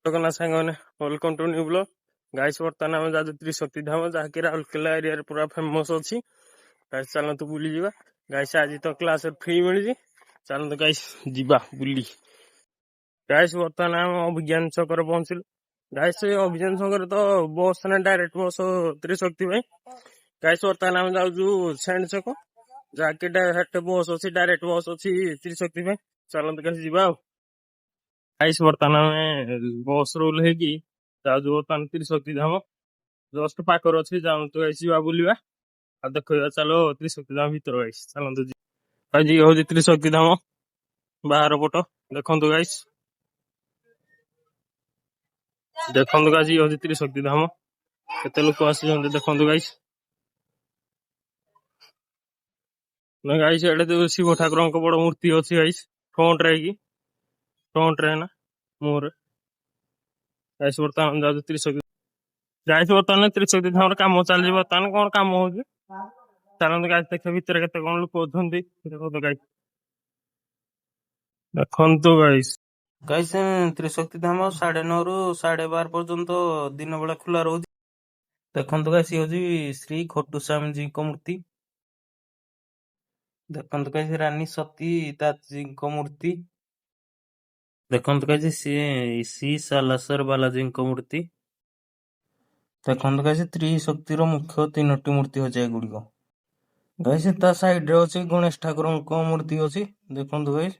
ଜଗନ୍ନାଥ ସାଙ୍ଗମାନେ welcome to new blog. Guys ବର୍ତ୍ତମାନ ଆମେ ଯାଉଛୁ ତ୍ରିଶକ୍ତି ଧାମ, ଯାହାକି ରାଉରକେଲା ଏରିଆରେ ପୁରା ଫେମସ୍ ଅଛି। ଗାଇସ୍ ଚାଲନ୍ତୁ ବୁଲିଯିବା। ଗାଇସ୍ ଆଜି ତ କ୍ଲାସ୍ ଫ୍ରି ମିଳିଛି, ଚାଲନ୍ତୁ ଗାଇସ୍ ଯିବା ବୁଲି। ଗାଇସ୍ ବର୍ତ୍ତମାନ ଆମେ ଅଭିଜ୍ଞାନ ଛକରେ ପହଞ୍ଚିଲୁ। ଗାଇସ୍ ଅଭିଜ୍ଞାନ ଛକରେ ତ ବସ୍ ନା ଡାଇରେକ୍ଟ ବସ୍ ତ୍ରିଶକ୍ତି ପାଇଁ। ଗାଇସ୍ ବର୍ତ୍ତମାନ ଆମେ ଯାଉଛୁ ସେଣ୍ଟ ଛକ, ଯାହାକି ହେଟେ ବସ୍ ଅଛି, ଡାଇରେକ୍ଟ ବସ୍ ଅଛି ତ୍ରିଶକ୍ତି ପାଇଁ। ଚାଲନ୍ତୁ ଗାଇସ୍ ଯିବା ଆଉ। ଗାଇସ୍ ବର୍ତ୍ତମାନ ଆମେ ବସ୍ ରୋଲ୍ ହେଇକି ଯାଉଛୁ ବର୍ତ୍ତମାନ ତ୍ରିଶକ୍ତି ଧାମ। ଜଷ୍ଟ ପାଖରେ ଅଛି, ଯାଆନ୍ତୁ ଗାଇସ୍ ଯିବା ବୁଲିବା ଆଉ ଦେଖିବା। ଚାଲ ତ୍ରିଶକ୍ତି ଧାମ ଭିତର ଗାଇସ୍ ଚାଲନ୍ତୁ ଯିବା। ଆଜି ହଉଛି ତ୍ରିଶକ୍ତି ଧାମ ବାହାର ପଟ। ଦେଖନ୍ତୁ ଗାଇସ୍, ଦେଖନ୍ତୁ ଗାଇସ୍, ଇଏ ହଉଛି ତ୍ରିଶକ୍ତି ଧାମ। କେତେ ଲୋକ ଆସିଛନ୍ତି ଦେଖନ୍ତୁ ଗାଇସ୍। ନା ଗାଇସ୍ ଏଠି ଯୋଉ ଶିବ ଠାକୁରଙ୍କ ବଡ ମୂର୍ତ୍ତି ଅଛି ଗାଇସ୍, ଫ୍ରଣ୍ଟରେ ହେଇକି, ଫ୍ରଣ୍ଟରେ ନା ମୁହଁରେ। ଗାଇସ୍ ବର୍ତ୍ତମାନ ଯାଉଛୁ ତ୍ରିଶକ୍ତି। ଗାଇସ୍ ବର୍ତ୍ତମାନ ତ୍ରିଶକ୍ତି ଧାମର କାମ ଚାଲିଛି। ବର୍ତ୍ତମାନ କଣ କାମ ହଉଛି ଚାଲନ୍ତୁ ଗାଇସ୍ ଦେଖିବା ଭିତରେ କେତେ କଣ ଲୋକ ଅଛନ୍ତି। ଦେଖନ୍ତୁ ଗାଇସ୍, ଦେଖନ୍ତୁ ଗାଇସ୍। ଗାଇସ୍ ତ୍ରିଶକ୍ତି ଧାମ 9:30 ରୁ 12:30 ପର୍ଯ୍ୟନ୍ତ ଦିନ ବେଳା ଖୋଲା ରହୁଛି। ଦେଖନ୍ତୁ ଗାଇସ୍, ଇଏ ହଉଛି ଶ୍ରୀ ଖଟୁଶ୍ୟାମଜୀଙ୍କ ମୂର୍ତ୍ତି। ଦେଖନ୍ତୁ ଗାଇସ୍, ରାନୀ ସତୀ ଦାସଜୀଙ୍କ ମୂର୍ତ୍ତି। ଦେଖନ୍ତୁ ଗାଇସ୍, ସିଏ ଶ୍ରୀ ସାଲାସର ବାଲାଜୀଙ୍କ ମୂର୍ତ୍ତି। ଦେଖନ୍ତୁ ଗାଇସ୍, ତ୍ରିଶକ୍ତିର ମୁଖ୍ୟ 3ଟି ମୂର୍ତ୍ତି ଅଛି ଏଗୁଡିକ। ଗାଇସ୍ ତା ସାଇଡରେ ଅଛି ଗଣେଶ ଠାକୁରଙ୍କ ମୂର୍ତ୍ତି ଅଛି। ଦେଖନ୍ତୁ ଗାଇସ୍,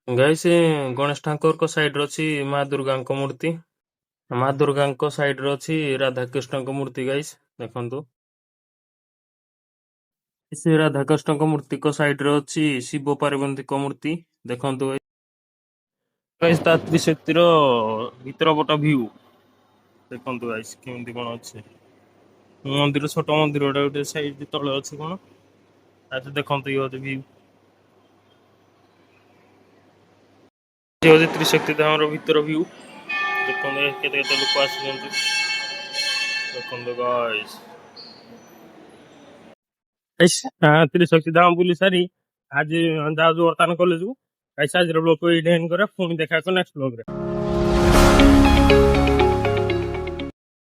ଗାଇସ୍ ଗଣେଶ ଠାକୁରଙ୍କ ସାଇଡରେ ଅଛି ମା ଦୁର୍ଗାଙ୍କ ମୂର୍ତ୍ତି। ମା ଦୁର୍ଗାଙ୍କ ସାଇଡରେ ଅଛି ରାଧାକୃଷ୍ଣଙ୍କ ମୂର୍ତ୍ତି। ଗାଇସ୍ ଦେଖନ୍ତୁ, ସେ ରାଧାକୃଷ୍ଣଙ୍କ ମୂର୍ତ୍ତିଙ୍କ ସାଇଡରେ ଅଛି ଶିବ ପାର୍ବତୀଙ୍କ ମୂର୍ତ୍ତି। ଦେଖନ୍ତୁ ଗାଇସ୍, ତା ତ୍ରିଶକ୍ତିର ଭିତର ପଟ ଭିଉ ଦେଖନ୍ତୁ ଗାଇସ୍ କେମିତି କଣ ଅଛି। ମନ୍ଦିର, ଛୋଟ ମନ୍ଦିର ଗୋଟେ ସାଇଡ ତଳେ ଅଛି କଣ। ଆଚ୍ଛା ଦେଖନ୍ତୁ, ଇଏ ହଉଛି ଭିଉ, ଇଏ ହଉଛି ତ୍ରିଶକ୍ତି ଧାମର ଭିତର ଭିଉ। ଦେଖନ୍ତୁ କେତେ କେତେ ଲୋକ ଆସିଛନ୍ତି। ଦେଖନ୍ତୁ ଗାଇସ୍, ତ୍ରିଶକ୍ତି ଧାମ ବୁଲି ସାରି ଆଜି ଯାଉଛୁ ବର୍ତ୍ତମାନ କଲେଜକୁ। ଗାଇସ୍ ଆଜିର ବ୍ଲଗ୍ ଏଇଠି ଏଣ୍ଡ କରିବା, ପୁଣି ଦେଖା ନେକ୍ସଟ ବ୍ଲଗରେ।